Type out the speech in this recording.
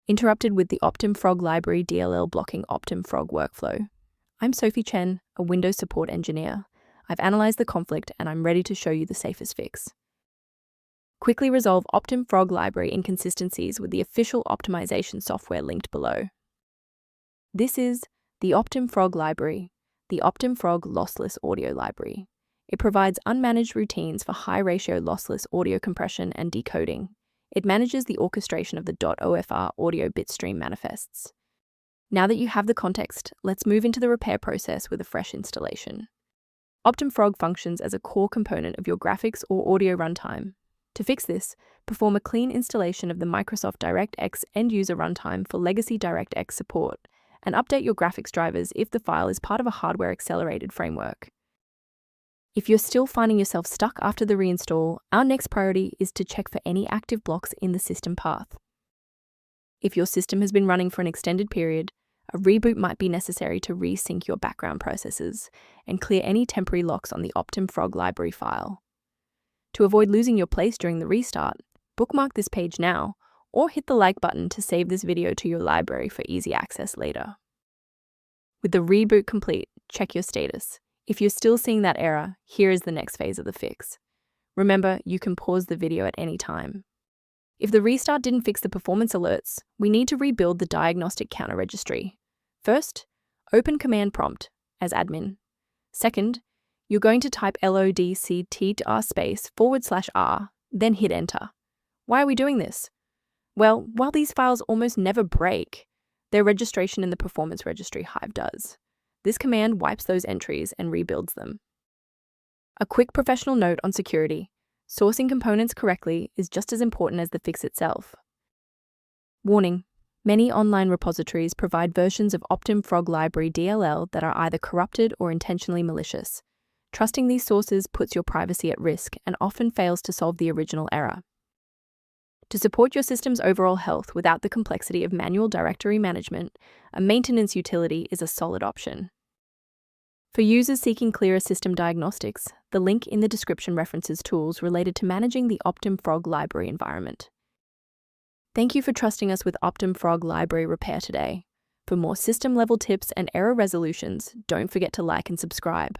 interrupted with the OptimFROG Library DLL blocking OptimFrog workflow. I'm Sophie Chen, a Windows support engineer. I've analyzed the conflict and I'm ready to show you the safest fix. Quickly resolve OptimFrog library inconsistencies with the official optimization software linked below. This is the OptimFrog library, the OptimFROG Lossless audio library. It provides unmanaged routines for high-ratio lossless audio compression and decoding. It manages the orchestration of the .OFR audio bitstream manifests. Now that you have the context, let's move into the repair process with a fresh installation. OptimFrog functions as a core component of your graphics or audio runtime. To fix this, perform a clean installation of the Microsoft DirectX end-user runtime for legacy DirectX support, and update your graphics drivers if the file is part of a hardware-accelerated framework. If you're still finding yourself stuck after the reinstall, our next priority is to check for any active blocks in the system path. If your system has been running for an extended period, a reboot might be necessary to resync your background processes and clear any temporary locks on the OptimFrog library file. To avoid losing your place during the restart, bookmark this page now, or hit the like button to save this video to your library for easy access later. With the reboot complete, check your status. If you're still seeing that error, here is the next phase of the fix. Remember, you can pause the video at any time. If the restart didn't fix the performance alerts, we need to rebuild the Diagnostic counter registry. First, open command prompt as admin. Second, you're going to type lodctr//r, then hit enter. Why are we doing this? Well, while these files almost never break, their registration in the performance registry Hive does. This command wipes those entries and rebuilds them. A quick professional note on security: sourcing components correctly is just as important as the fix itself. Warning: many online repositories provide versions of OptimFrog Library DLL that are either corrupted or intentionally malicious. Trusting these sources puts your privacy at risk and often fails to solve the original error. To support your system's overall health without the complexity of manual directory management, a maintenance utility is a solid option. For users seeking clearer system diagnostics, the link in the description references tools related to managing the OptimFrog library environment. Thank you for trusting us with OptimFrog library repair today. For more system-level tips and error resolutions, don't forget to like and subscribe.